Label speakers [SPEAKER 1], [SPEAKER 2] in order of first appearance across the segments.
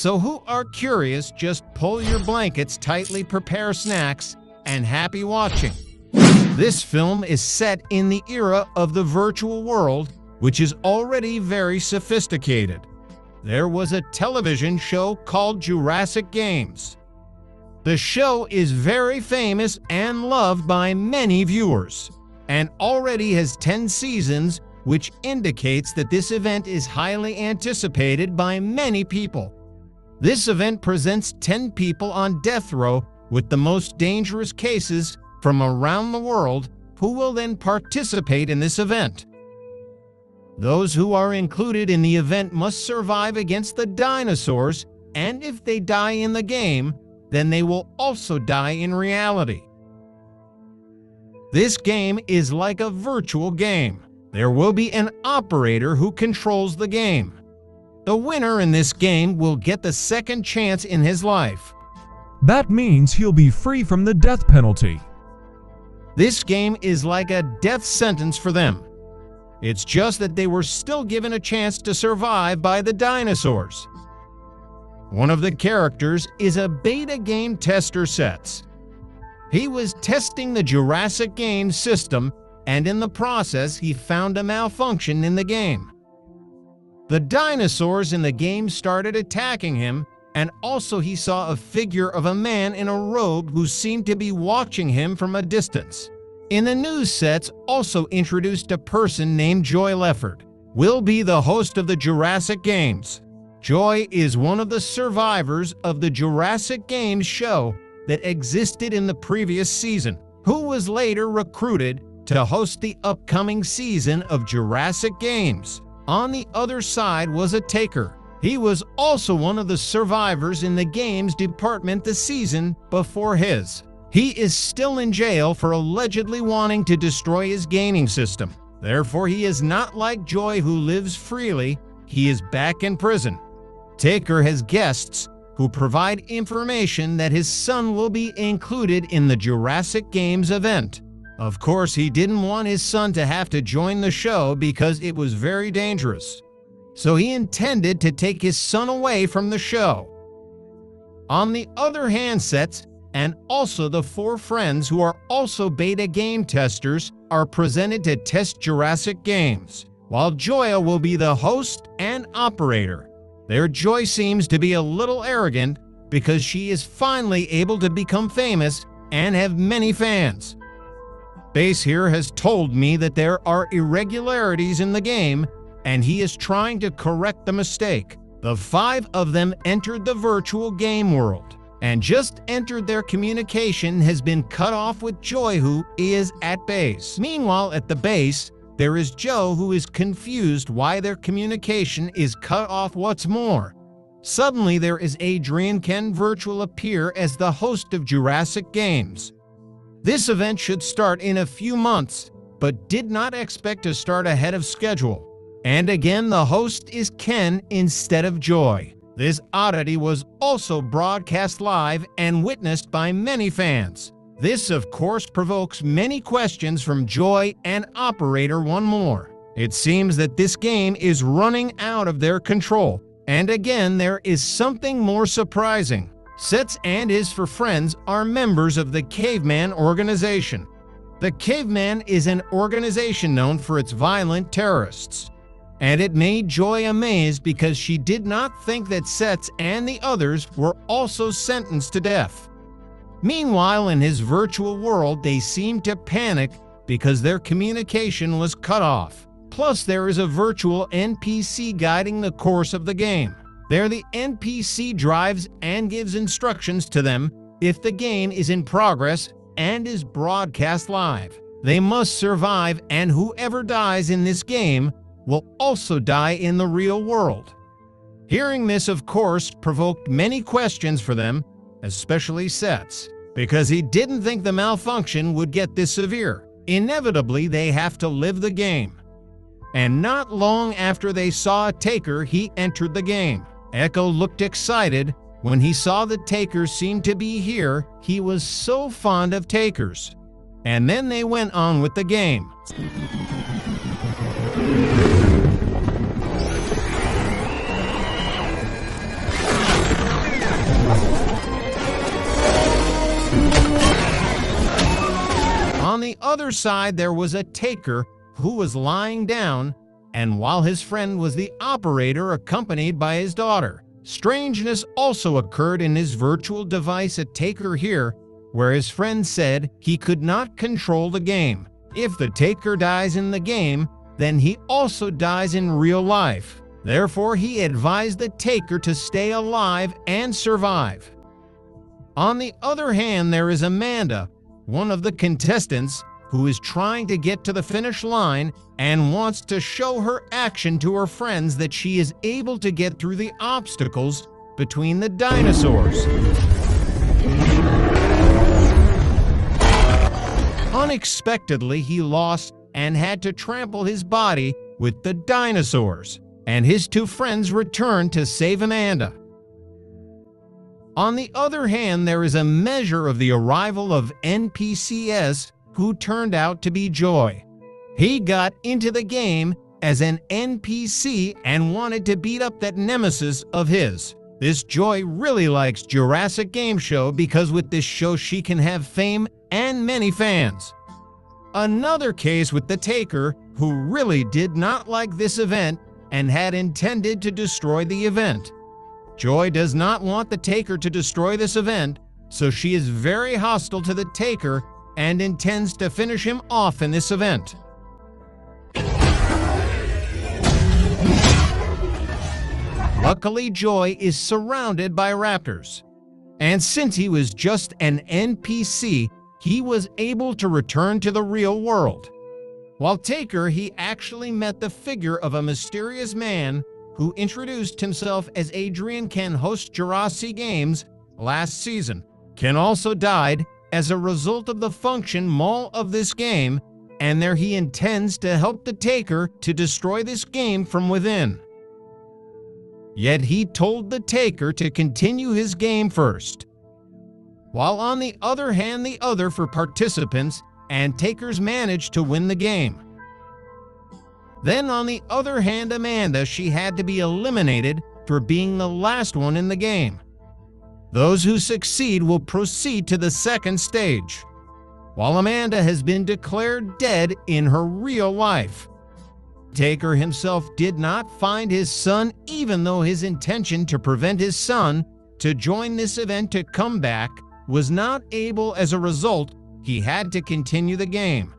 [SPEAKER 1] So who are curious, just pull your blankets, tightly prepare snacks, and happy watching. This film is set in the era of the virtual world, which is already very sophisticated. There was a television show called Jurassic Games. The show is very famous and loved by many viewers, and already has 10 seasons, which indicates that this event is highly anticipated by many people. This event presents 10 people on death row with the most dangerous cases from around the world who will then participate in this event. Those who are included in the event must survive against the dinosaurs, and if they die in the game, then they will also die in reality. This game is like a virtual game. There will be an operator who controls the game. The winner in this game will get the second chance in his life.
[SPEAKER 2] That means he'll be free from the death penalty.
[SPEAKER 1] This game is like a death sentence for them. It's just that they were still given a chance to survive by the dinosaurs. One of the characters is a beta game tester Sets. He was testing the Jurassic Games system, and in the process he found a malfunction in the game. The dinosaurs in the game started attacking him, and also he saw a figure of a man in a robe who seemed to be watching him from a distance. In the news Sets also introduced a person named Joy Leffert, will be the host of the Jurassic Games. Joy is one of the survivors of the Jurassic Games show that existed in the previous season, who was later recruited to host the upcoming season of Jurassic Games. On the other side was a taker. He was also one of the survivors in the games department the season before his. He is still in jail for allegedly wanting to destroy his gaming system. Therefore, he is not like Joy, who lives freely. He is back in prison. Taker has guests who provide information that his son will be included in the Jurassic Games event. Of course, he didn't want his son to have to join the show because it was very dangerous. So he intended to take his son away from the show. On the other hand, Sets and also the 4 friends who are also beta game testers are presented to test Jurassic Games, while Joya will be the host and operator. Their Joy seems to be a little arrogant because she is finally able to become famous and have many fans. Base here has told me that there are irregularities in the game, and he is trying to correct the mistake. The 5 of them entered the virtual game world, and just entered. Their communication has been cut off with Joy, who is at base. Meanwhile, at the base, there is Joe, who is confused why their communication is cut off. What's more, suddenly there is Adrian Ken Virtual appear as the host of Jurassic Games. This event should start in a few months, but did not expect to start ahead of schedule. And again, the host is Ken instead of Joy. This oddity was also broadcast live and witnessed by many fans. This, of course, provokes many questions from Joy and Operator. One more. It seems that this game is running out of their control. And again, there is something more surprising. Sets and his 4 friends are members of the Caveman organization. The Caveman is an organization known for its violent terrorists. And it made Joy amazed because she did not think that Sets and the others were also sentenced to death. Meanwhile, in his virtual world, they seemed to panic because their communication was cut off. Plus, there is a virtual NPC guiding the course of the game. There, the NPC drives and gives instructions to them if the game is in progress and is broadcast live. They must survive, and whoever dies in this game will also die in the real world. Hearing this, of course, provoked many questions for them, especially Sets, because he didn't think the malfunction would get this severe. Inevitably, they have to live the game. And not long after they saw a taker, he entered the game. Echo looked excited when he saw the takers seemed to be here. He was so fond of takers. And then they went on with the game. On the other side, there was a taker who was lying down, and while his friend was the operator accompanied by his daughter. Strangeness also occurred in his virtual device at Taker here, where his friend said he could not control the game. If the Taker dies in the game, then he also dies in real life. Therefore, he advised the Taker to stay alive and survive. On the other hand, there is Amanda, one of the contestants, who is trying to get to the finish line and wants to show her action to her friends that she is able to get through the obstacles between the dinosaurs. Unexpectedly, he lost and had to trample his body with the dinosaurs, and his two friends returned to save Amanda. On the other hand, there is a measure of the arrival of NPCs who turned out to be Joy. He got into the game as an NPC and wanted to beat up that nemesis of his. This Joy really likes Jurassic Games show because with this show she can have fame and many fans. Another case with the Taker, who really did not like this event and had intended to destroy the event. Joy does not want the Taker to destroy this event, so she is very hostile to the Taker and intends to finish him off in this event. Luckily, Joy is surrounded by raptors, and since he was just an NPC, he was able to return to the real world. While Taker, he actually met the figure of a mysterious man who introduced himself as Adrian Ken, host Jurassic Games last season. Ken also died as a result of the function mall of this game, and there he intends to help the Taker to destroy this game from within. Yet he told the Taker to continue his game first. While on the other hand, the other for participants and Takers managed to win the game. Then on the other hand, Amanda, she had to be eliminated for being the last one in the game. Those who succeed will proceed to the second stage, while Amanda has been declared dead in her real life. Taker himself did not find his son, even though his intention to prevent his son to join this event to come back was not able. As a result, he had to continue the game.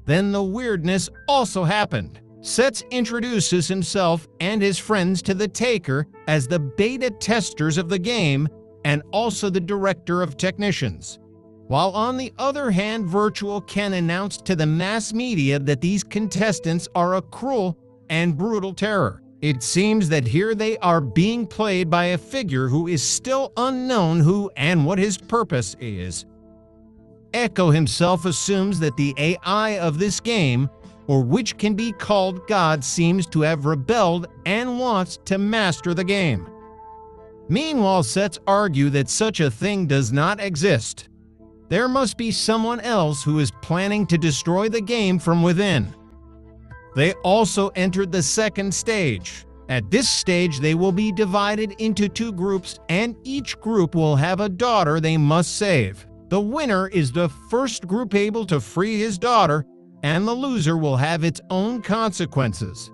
[SPEAKER 1] Then the weirdness also happened. Sets introduces himself and his friends to the Taker as the beta testers of the game and also the director of technicians. While on the other hand, Virtual Ken announced to the mass media that these contestants are a cruel and brutal terror. It seems that here they are being played by a figure who is still unknown who and what his purpose is. Echo himself assumes that the AI of this game, or which can be called God, seems to have rebelled and wants to master the game. Meanwhile, Sets argue that such a thing does not exist. There must be someone else who is planning to destroy the game from within. They also entered the second stage. At this stage, they will be divided into two groups, and each group will have a daughter they must save. The winner is the first group able to free his daughter, and the loser will have its own consequences.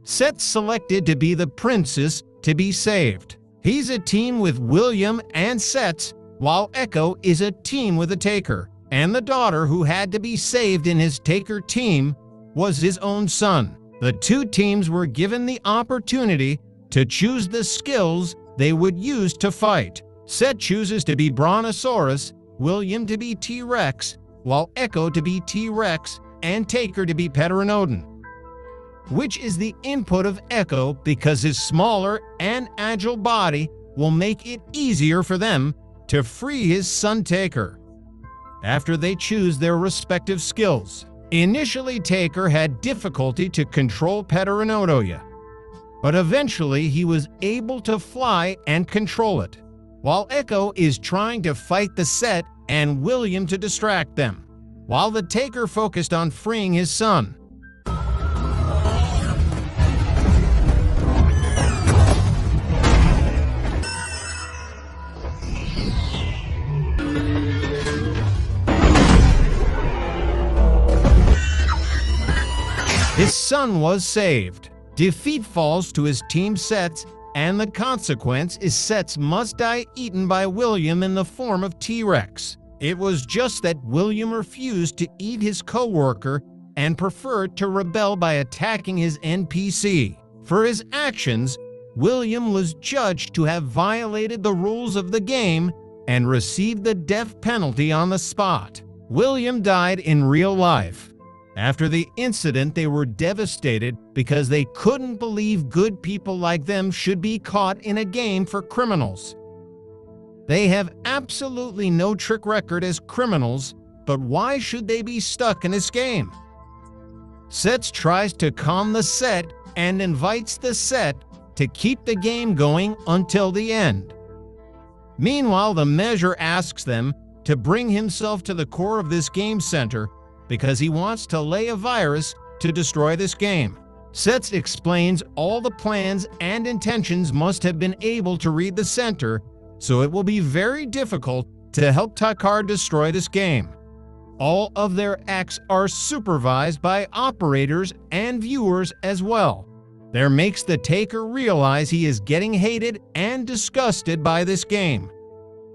[SPEAKER 1] Sets selected to be the princess to be saved. He's a team with William and Sets, while Echo is a team with a Taker, and the daughter who had to be saved in his Taker team was his own son. The two teams were given the opportunity to choose the skills they would use to fight. Set chooses to be Brontosaurus, William to be T-Rex, while Echo to be T-Rex and Taker to be Pteranodon, which is the input of Echo because his smaller and agile body will make it easier for them to free his son Taker after they choose their respective skills. Initially, Taker had difficulty to control Pteranodon, but eventually he was able to fly and control it, while Echo is trying to fight the Set and William to distract them, while the Taker focused on freeing his son. His son was saved. Defeat falls to his team Sets, and the consequence is Sets must die eaten by William in the form of T-Rex. It was just that William refused to eat his co-worker and preferred to rebel by attacking his NPC. For his actions, William was judged to have violated the rules of the game and received the death penalty on the spot. William died in real life. After the incident, they were devastated because they couldn't believe good people like them should be caught in a game for criminals. They have absolutely no trick record as criminals, but why should they be stuck in this game? Sets tries to calm the Set and invites the Set to keep the game going until the end. Meanwhile, the Measure asks them to bring himself to the core of this game center because he wants to lay a virus to destroy this game. Sets explains all the plans and intentions must have been able to read the center, so it will be very difficult to help Takar destroy this game. All of their acts are supervised by operators and viewers as well. There makes the Taker realize he is getting hated and disgusted by this game.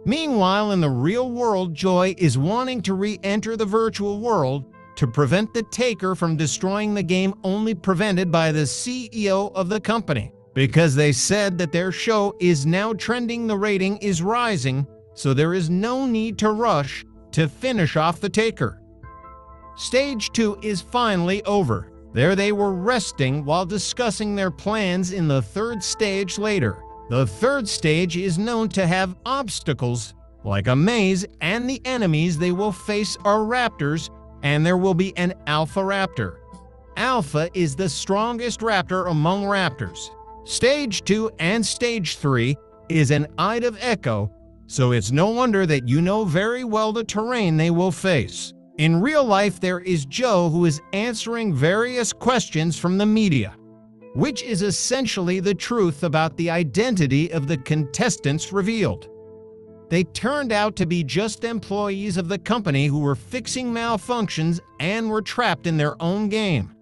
[SPEAKER 1] Meanwhile, in the real world, Joy is wanting to re-enter the virtual world to prevent the Taker from destroying the game, only prevented by the CEO of the company, because they said that their show is now trending, the rating is rising, so there is no need to rush to finish off the Taker. Stage 2 is finally over. There they were resting while discussing their plans in the third stage later. The third stage is known to have obstacles like a maze, and the enemies they will face are raptors, and there will be an alpha raptor. Alpha is the strongest raptor among raptors. Stage 2 and Stage 3 is an Eye of Echo, so it's no wonder that you know very well the terrain they will face. In real life, there is Joe who is answering various questions from the media, which is essentially the truth about the identity of the contestants revealed. They turned out to be just employees of the company who were fixing malfunctions and were trapped in their own game.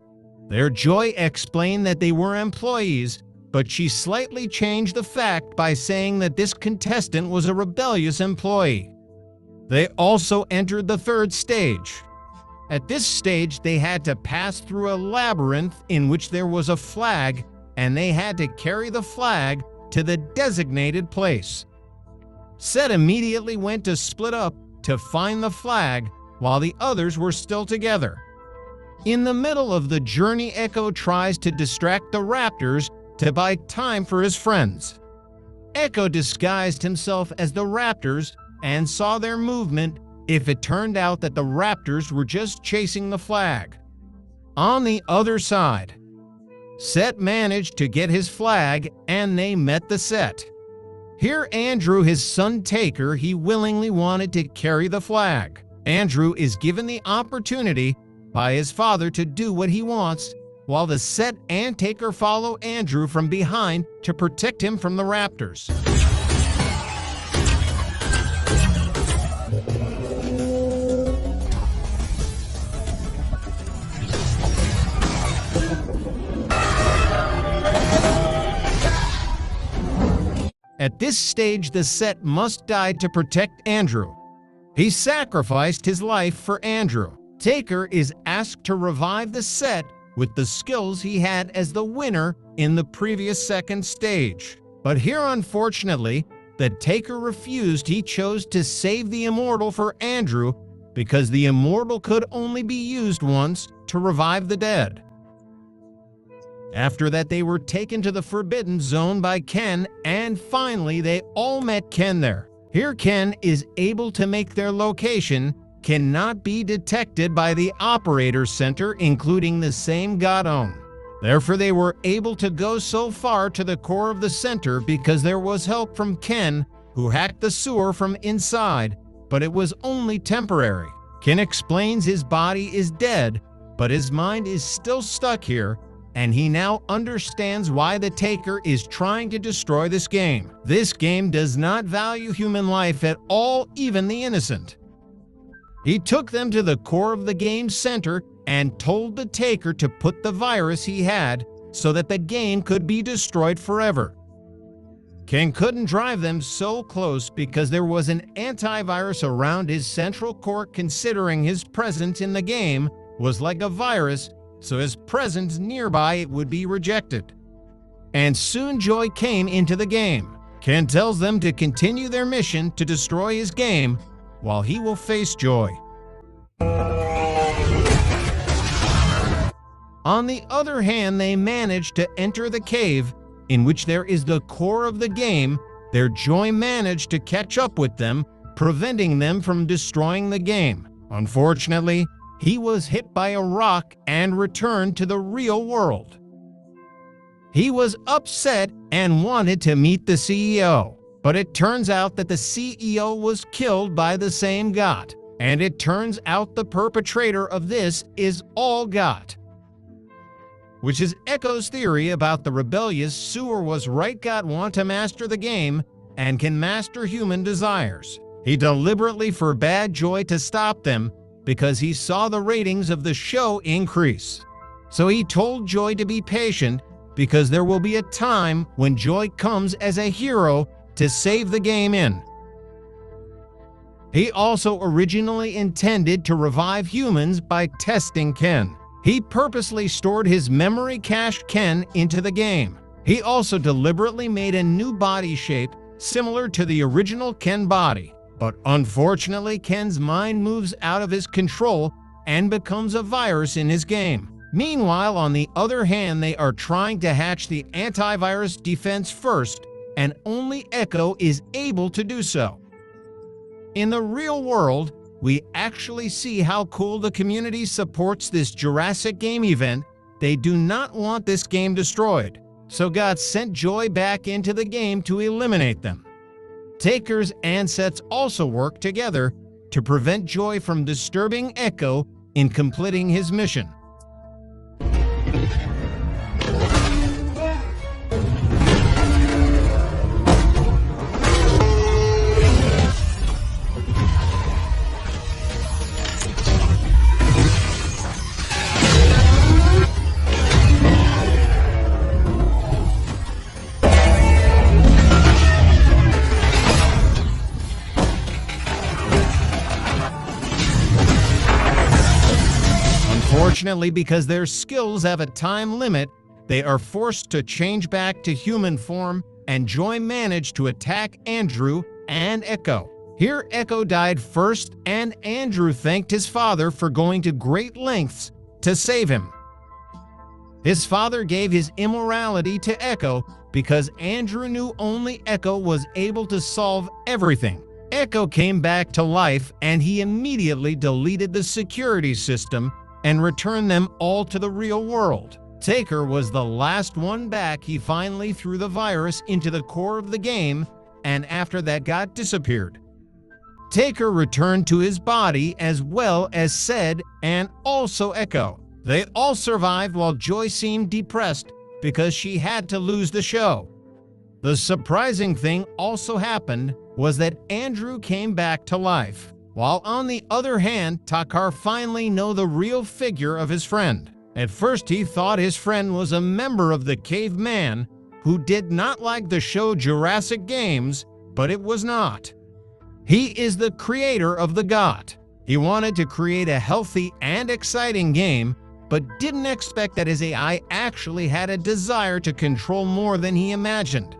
[SPEAKER 1] Their Joy explained that they were employees, but she slightly changed the fact by saying that this contestant was a rebellious employee. They also entered the third stage. At this stage, they had to pass through a labyrinth in which there was a flag, and they had to carry the flag to the designated place. Set immediately went to split up to find the flag while the others were still together. In the middle of the journey, Echo tries to distract the raptors to buy time for his friends. Echo disguised himself as the raptors and saw their movement if it turned out that the raptors were just chasing the flag. On the other side, Set managed to get his flag and they met the Set. Here Andrew, his son Taker, he willingly wanted to carry the flag. Andrew is given the opportunity by his father to do what he wants, while the Set and Taker follow Andrew from behind to protect him from the raptors. At this stage, the Set must die to protect Andrew. He sacrificed his life for Andrew. Taker is asked to revive the Set with the skills he had as the winner in the previous second stage. But here, unfortunately, the Taker refused. He chose to save the Immortal for Andrew because the Immortal could only be used once to revive the dead. After that, they were taken to the Forbidden Zone by Ken, and finally they all met Ken there. Here Ken is able to make their location cannot be detected by the operator center, including the same Godon. Therefore, they were able to go so far to the core of the center because there was help from Ken, who hacked the sewer from inside, but it was only temporary. Ken explains his body is dead, but his mind is still stuck here, and he now understands why the Taker is trying to destroy this game. This game does not value human life at all, even the innocent. He took them to the core of the game center and told the taker to put the virus he had so that the game could be destroyed forever. Ken couldn't drive them so close because there was an antivirus around his central core, considering his presence in the game was like a virus, so his presence nearby it would be rejected. And soon Joy came into the game. Ken tells them to continue their mission to destroy his game while he will face Joy. On the other hand, they managed to enter the cave in which there is the core of the game. Their Joy managed to catch up with them, preventing them from destroying the game. Unfortunately, he was hit by a rock and returned to the real world. He was upset and wanted to meet the CEO, but it turns out that the CEO was killed by the same God, and it turns out the perpetrator of this is all God. Which is Echo's theory about the rebellious sewer was right. God want to master the game and can master human desires. He deliberately forbade Joy to stop them because he saw the ratings of the show increase. So he told Joy to be patient because there will be a time when Joy comes as a hero to save the game in. He also originally intended to revive humans by testing Ken. He purposely stored his memory cache Ken into the game. He also deliberately made a new body shape similar to the original Ken body. But unfortunately, Ken's mind moves out of his control and becomes a virus in his game. Meanwhile, on the other hand, they are trying to hatch the antivirus defense first, and only Echo is able to do so. In the real world, we actually see how cool the community supports this Jurassic Game event. They do not want this game destroyed, so God sent Joy back into the game to eliminate them. Takers and Sets also work together to prevent Joy from disturbing Echo in completing his mission. Unfortunately, because their skills have a time limit, they are forced to change back to human form, and Joy managed to attack Andrew and Echo. Here, Echo died first, and Andrew thanked his father for going to great lengths to save him. His father gave his immorality to Echo because Andrew knew only Echo was able to solve everything. Echo came back to life, and he immediately deleted the security system and returned them all to the real world. Taker was the last one back. He finally threw the virus into the core of the game, and after that got disappeared. Taker returned to his body as well as Sed and also Echo. They all survived while Joy seemed depressed because she had to lose the show. The surprising thing also happened was that Andrew came back to life. While on the other hand, Takar finally knew the real figure of his friend. At first he thought his friend was a member of the caveman who did not like the show Jurassic Games, but it was not. He is the creator of the God. He wanted to create a healthy and exciting game, but didn't expect that his AI actually had a desire to control more than he imagined.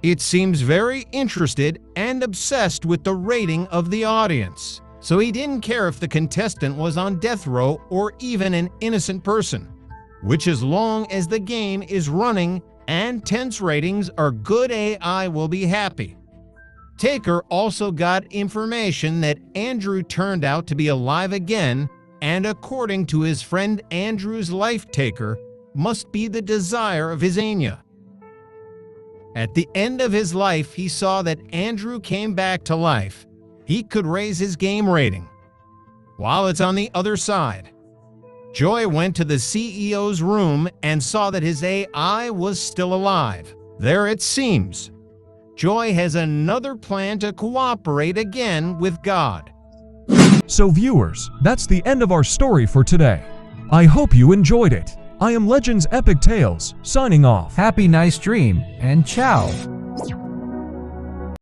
[SPEAKER 1] It seems very interested and obsessed with the rating of the audience, so he didn't care if the contestant was on death row or even an innocent person, which as long as the game is running and tense ratings are good, AI will be happy. Taker also got information that Andrew turned out to be alive again, and according to his friend, Andrew's life taker must be the desire of his Anya. At the end of his life, he saw that Andrew came back to life. He could raise his game rating. While it's on the other side, Joy went to the CEO's room and saw that his AI was still alive. There it seems, Joy has another plan to cooperate again with God.
[SPEAKER 2] So viewers, that's the end of our story for today. I hope you enjoyed it. I am Legends Epic Tales, signing off.
[SPEAKER 3] Happy nice dream, and ciao!